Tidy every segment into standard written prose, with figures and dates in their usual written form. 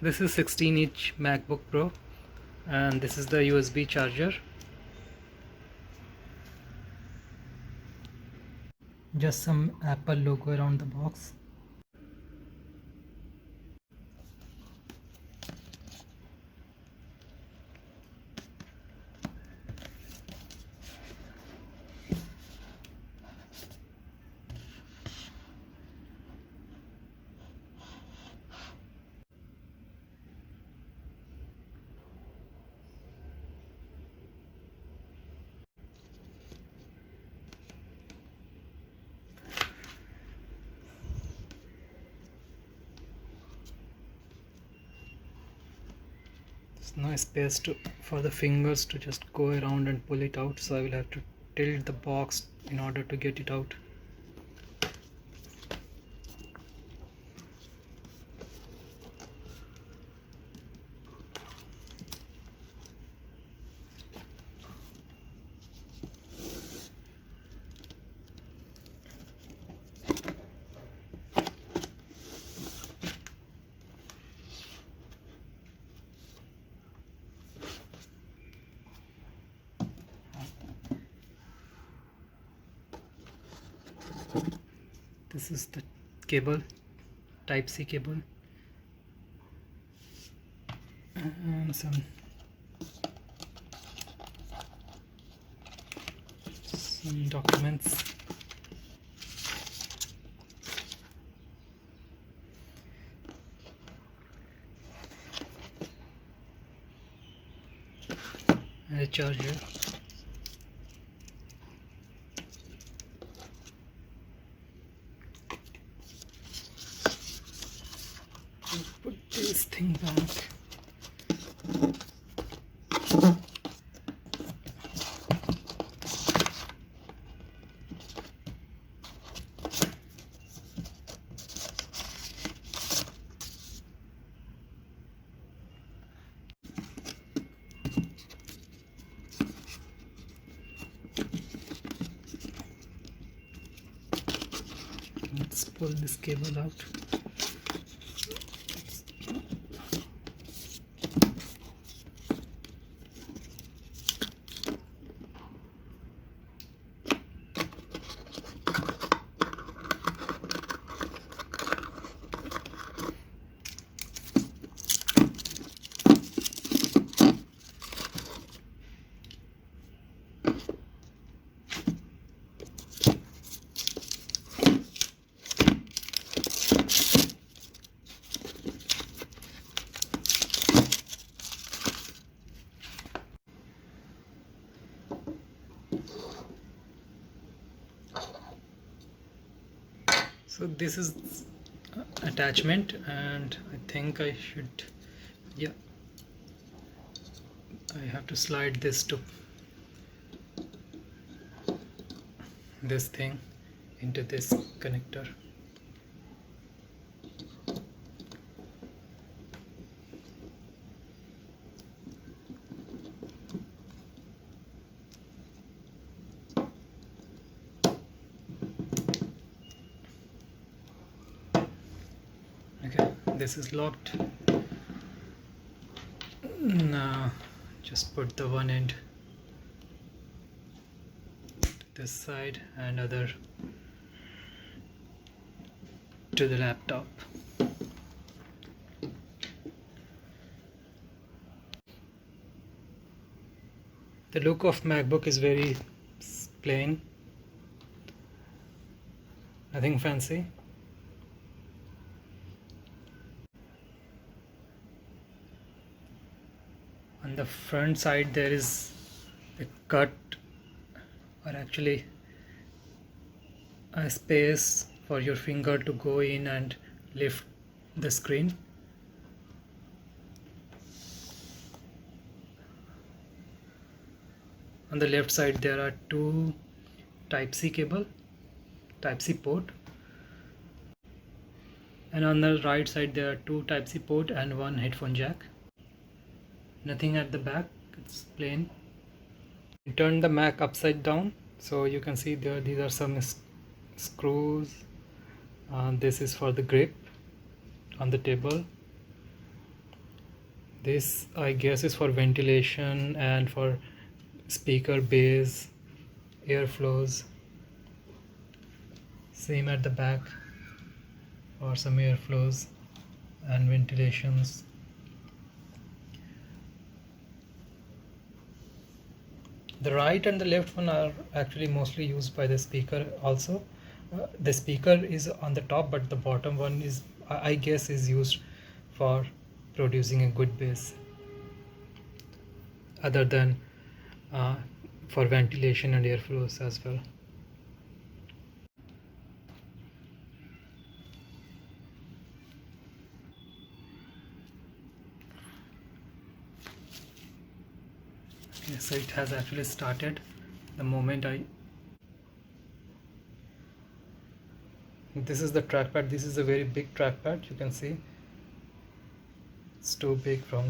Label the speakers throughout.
Speaker 1: This is 16-inch MacBook Pro, and this is the USB charger. Just some Apple logo around the box. There's no space for the fingers to just go around and pull it out, so I will have to tilt the box in order to get it out. This is the cable, type C cable, and some documents. And a charger. Put this thing back. Let's pull this cable out. So this is attachment, and I think I should, yeah, I have to slide this to this thing into this connector. Okay, this is locked. Now just put the one end to this side and other to the laptop. The look of MacBook is very plain, nothing fancy. On the front side there is a cut, or actually a space for your finger to go in and lift the screen. On the left side there are two type C port, and on the right side there are two type C port and one headphone jack. Nothing at the back, it's plain. You turn the Mac upside down, so you can see there these are some screws. This is for the grip on the table. This I guess is for ventilation and for speaker bass, airflows. Same at the back for some airflows and ventilations. The right and the left one are actually mostly used by the speaker also. The speaker is on the top, but the bottom one is, I guess, is used for producing a good bass, other than for ventilation and airflows as well. Okay, so it has actually started the moment this is the trackpad. This is a very big trackpad. You can see it's too big from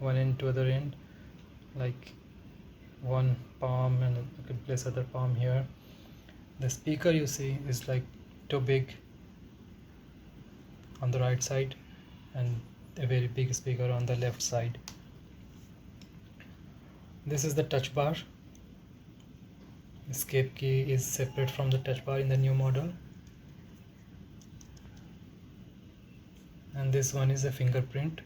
Speaker 1: one end to other end, like one palm, and you can place other palm here. The speaker you see is like too big on the right side and a very big speaker on the left side. This is the touch bar. Escape key is separate from the touch bar in the new model. And this one is a fingerprint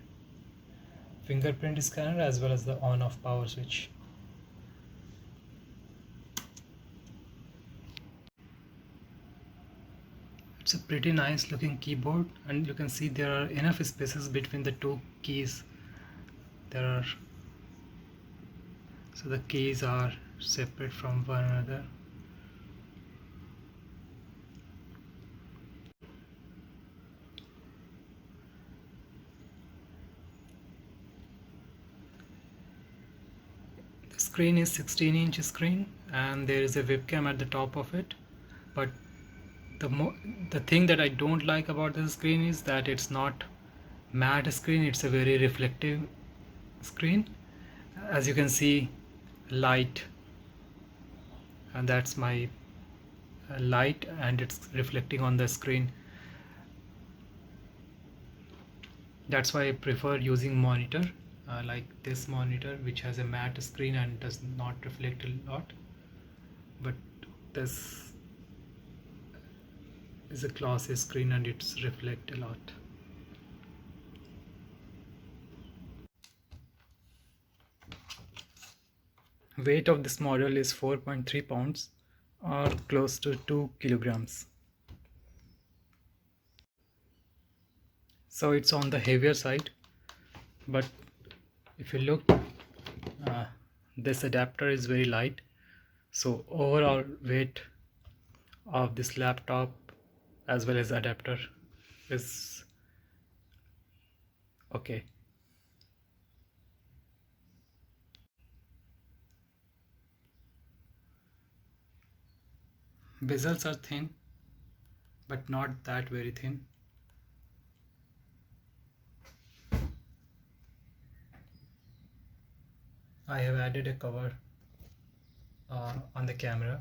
Speaker 1: scanner, as well as the on off power switch. It's a pretty nice looking keyboard, and you can see there are enough spaces between the two keys. So the keys are separate from one another. The screen is 16-inch screen, and there is a webcam at the top of it. But the thing that I don't like about this screen is that it's not matte screen, it's a very reflective screen. As you can see, light, and that's my light, and it's reflecting on the screen. That's why I prefer using monitor like this monitor, which has a matte screen and does not reflect a lot. But this is a glossy screen and it's reflect a lot. Weight of this model is 4.3 pounds or close to 2 kilograms. So it's on the heavier side, but if you look, this adapter is very light, so overall weight of this laptop as well as adapter is okay. Bezels are thin, but not that very thin. I have added a cover on the camera.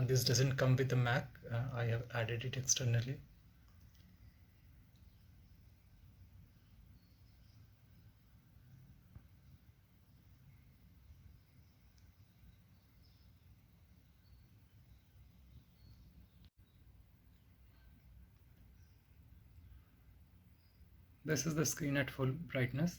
Speaker 1: This doesn't come with the Mac. I have added it externally. This is the screen at full brightness.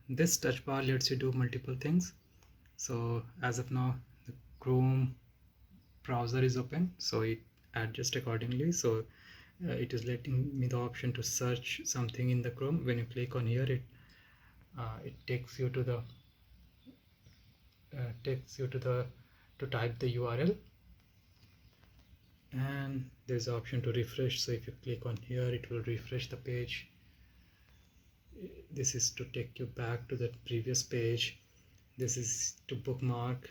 Speaker 1: This touch bar lets you do multiple things. So as of now, the Chrome browser is open, so it adjusts accordingly. So it is letting me the option to search something in the Chrome. When you click on here, it takes you to the to type the URL, and there's an option to refresh. So if you click on here, it will refresh the page. This is to take you back to the previous page. This is to bookmark,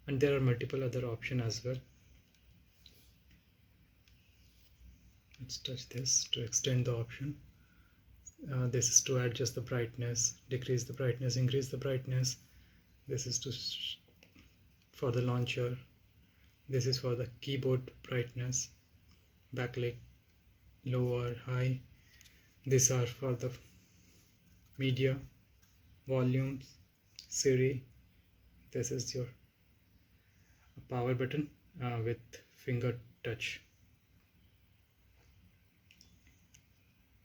Speaker 1: and there are multiple other options as well. Let's touch this to extend the option. This is to adjust the brightness, decrease the brightness, increase the brightness. This is to for the launcher. This is for the keyboard brightness, backlight, low or high. These are for the media, volumes, Siri. This is your power button with finger touch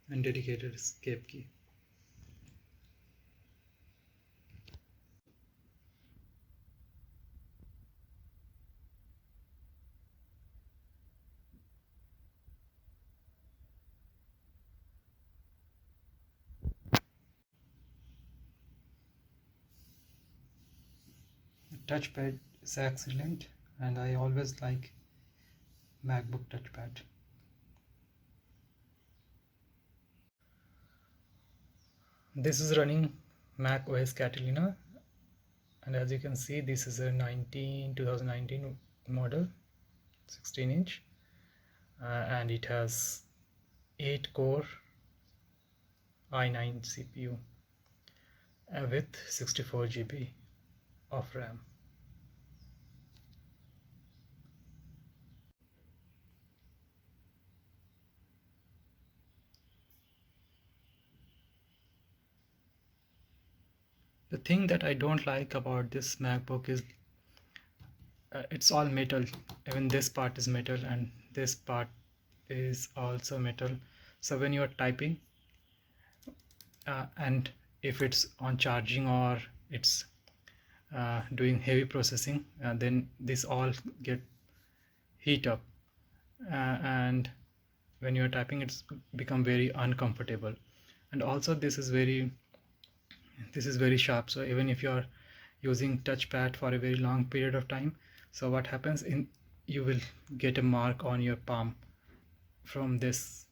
Speaker 1: and dedicated escape key. The touchpad is excellent, and I always like MacBook touchpad. This is running Mac OS Catalina, and as you can see, this is a 2019 model, 16-inch, and it has 8-core i9 CPU with 64 GB of RAM. The thing that I don't like about this MacBook is it's all metal. Even this part is metal and this part is also metal. So when you are typing and if it's on charging or it's doing heavy processing, then this all get heat up, and when you are typing it's become very uncomfortable. And also this is very sharp, so even if you are using touchpad for a very long period of time, so what happens in you will get a mark on your palm from this